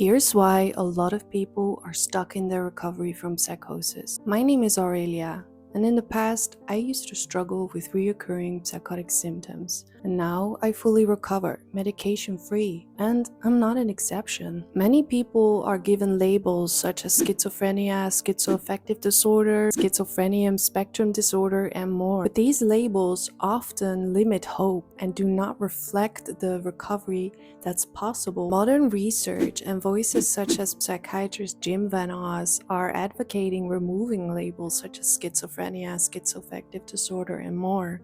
Here's why a lot of people are stuck in their recovery from psychosis. My name is Aurelia, and in the past, I used to struggle with reoccurring psychotic symptoms. And now I fully recovered, medication free, and I'm not an exception. Many people are given labels such as schizophrenia, schizoaffective disorder, schizophrenia spectrum disorder, and more. But these labels often limit hope and do not reflect the recovery that's possible. Modern research and voices such as psychiatrist Jim Van Oz are advocating removing labels such as schizophrenia, schizoaffective disorder, and more.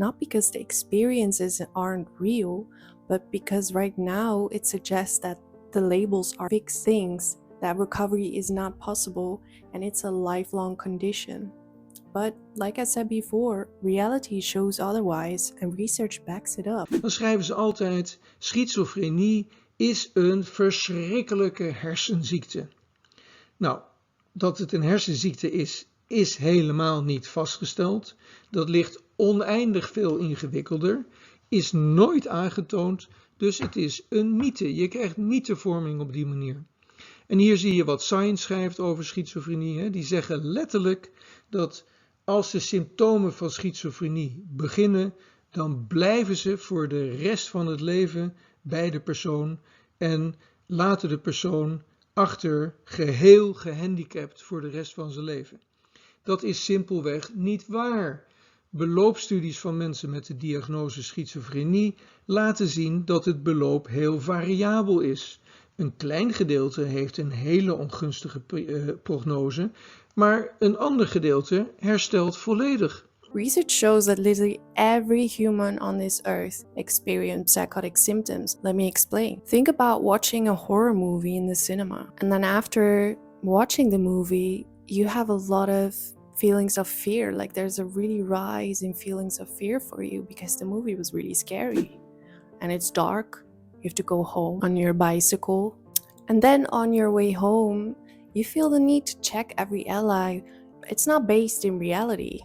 Not because the experiences aren't real, but because right now it suggests that the labels are fixed things, that recovery is not possible, and it's a lifelong condition. But like I said before, reality shows otherwise and research backs it up. Dan schrijven ze altijd: schizofrenie is een verschrikkelijke hersenziekte. Nou, dat het een hersenziekte is helemaal niet vastgesteld. Dat ligt oneindig veel ingewikkelder, is nooit aangetoond, dus het is een mythe. Je krijgt mythevorming op die manier. En hier zie je wat Science schrijft over schizofrenie. Die zeggen letterlijk dat als de symptomen van schizofrenie beginnen, dan blijven ze voor de rest van het leven bij de persoon en laten de persoon achter geheel gehandicapt voor de rest van zijn leven. Dat is simpelweg niet waar. Beloopstudies van mensen met de diagnose schizofrenie laten zien dat het beloop heel variabel is. Een klein gedeelte heeft een hele ongunstige prognose, maar een ander gedeelte herstelt volledig. Research shows that literally every human on this earth experiences psychotic symptoms. Let me explain. Think about watching a horror movie in the cinema, and then after watching the movie, you have a lot of feelings of fear. Like there's a really rise in feelings of fear for you because the movie was really scary. And it's dark. You have to go home on your bicycle. And then on your way home, you feel the need to check every ally. It's not based in reality.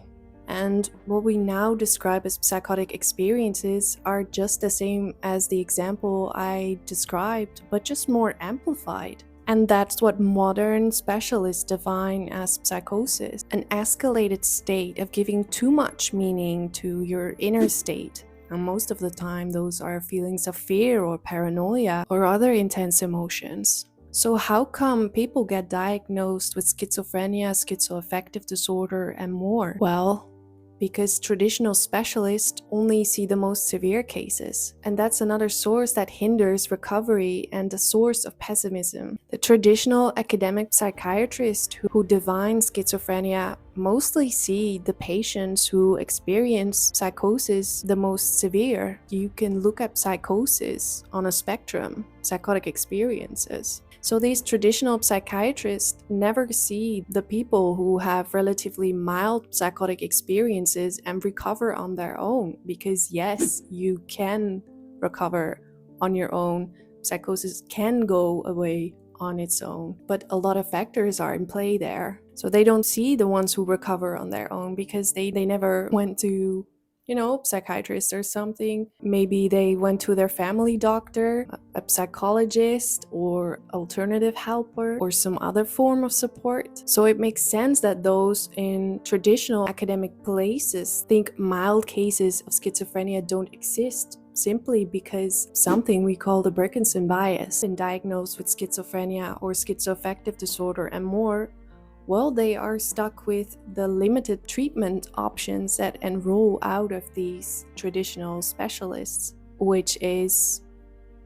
And what we now describe as psychotic experiences are just the same as the example I described, but just more amplified. And that's what modern specialists define as psychosis, an escalated state of giving too much meaning to your inner state. And most of the time, those are feelings of fear or paranoia or other intense emotions. So how come people get diagnosed with schizophrenia, schizoaffective disorder, and more? Well, because traditional specialists only see the most severe cases. And that's another source that hinders recovery and a source of pessimism. The traditional academic psychiatrists who define schizophrenia mostly see the patients who experience psychosis the most severe. You can look at psychosis on a spectrum, psychotic experiences. So these traditional psychiatrists never see the people who have relatively mild psychotic experiences and recover on their own. Because yes, you can recover on your own. Psychosis can go away on its own, but a lot of factors are in play there. So they don't see the ones who recover on their own because they never went to psychiatrist or something. Maybe they went to their family doctor, a psychologist, or alternative helper, or some other form of support. So it makes sense that those in traditional academic places think mild cases of schizophrenia don't exist, simply because something we call the Birkinson bias, in diagnosed with schizophrenia or schizoaffective disorder and more, well, they are stuck with the limited treatment options that enroll out of these traditional specialists, which is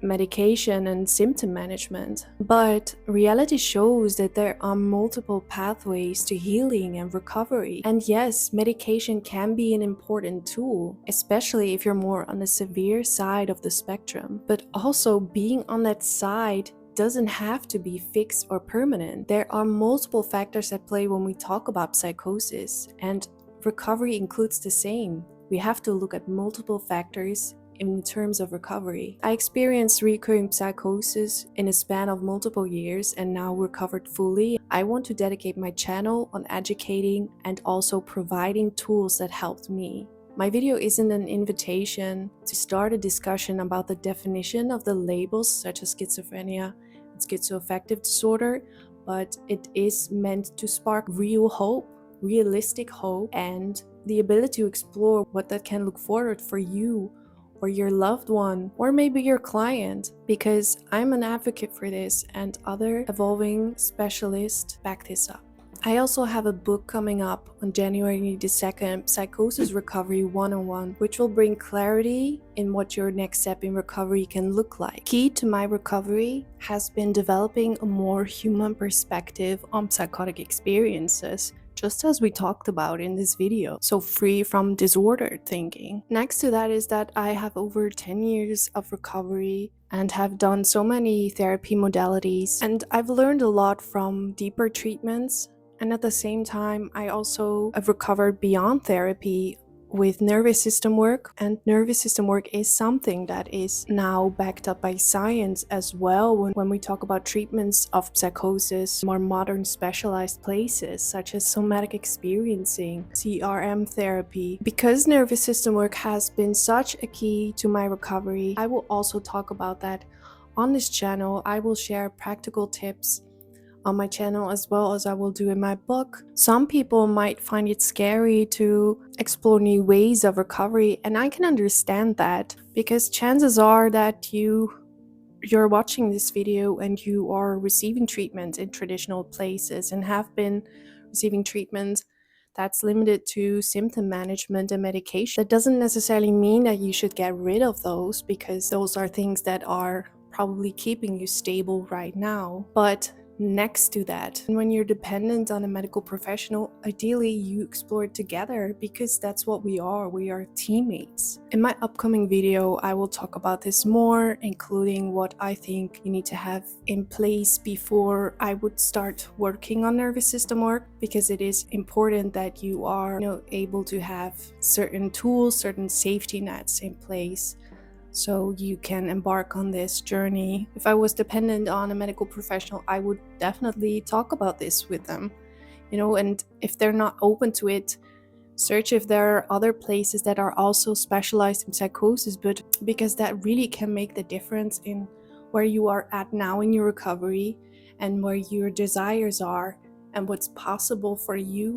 medication and symptom management. But reality shows that there are multiple pathways to healing and recovery. And yes, medication can be an important tool, especially if you're more on the severe side of the spectrum. But also being on that side doesn't have to be fixed or permanent. There are multiple factors at play when we talk about psychosis, and recovery includes the same. We have to look at multiple factors in terms of recovery. I experienced recurring psychosis in a span of multiple years and now recovered fully. I want to dedicate my channel on educating and also providing tools that helped me. My video isn't an invitation to start a discussion about the definition of the labels such as schizophrenia, schizoaffective disorder, but it is meant to spark real hope, realistic hope, and the ability to explore what that can look forward for you or your loved one, or maybe your client, because I'm an advocate for this and other evolving specialists back this up. I also have a book coming up on January the 2nd, Psychosis Recovery 101, which will bring clarity in what your next step in recovery can look like. Key to my recovery has been developing a more human perspective on psychotic experiences, just as we talked about in this video, so free from disordered thinking. Next to that is that I have over 10 years of recovery and have done so many therapy modalities, and I've learned a lot from deeper treatments. And at the same time, I also have recovered beyond therapy with nervous system work. And nervous system work is something that is now backed up by science as well when we talk about treatments of psychosis, more modern specialized places such as somatic experiencing, CRM therapy. Because nervous system work has been such a key to my recovery, I will also talk about that on this channel. I will share practical tips on my channel as well as I will do in my book. Some people might find it scary to explore new ways of recovery, and I can understand that, because chances are that you're watching this video and you are receiving treatment in traditional places and have been receiving treatment that's limited to symptom management and medication. That doesn't necessarily mean that you should get rid of those, because those are things that are probably keeping you stable right now. But next to that, when you're dependent on a medical professional, ideally you explore it together, because that's what we are teammates. In my upcoming video, I will talk about this more, including what I think you need to have in place before I would start working on nervous system work, because it is important that you are able to have certain tools, certain safety nets in place, so you can embark on this journey. If I was dependent on a medical professional, I would definitely talk about this with them, and if they're not open to it, search if there are other places that are also specialized in psychosis, but because that really can make the difference in where you are at now in your recovery and where your desires are and what's possible for you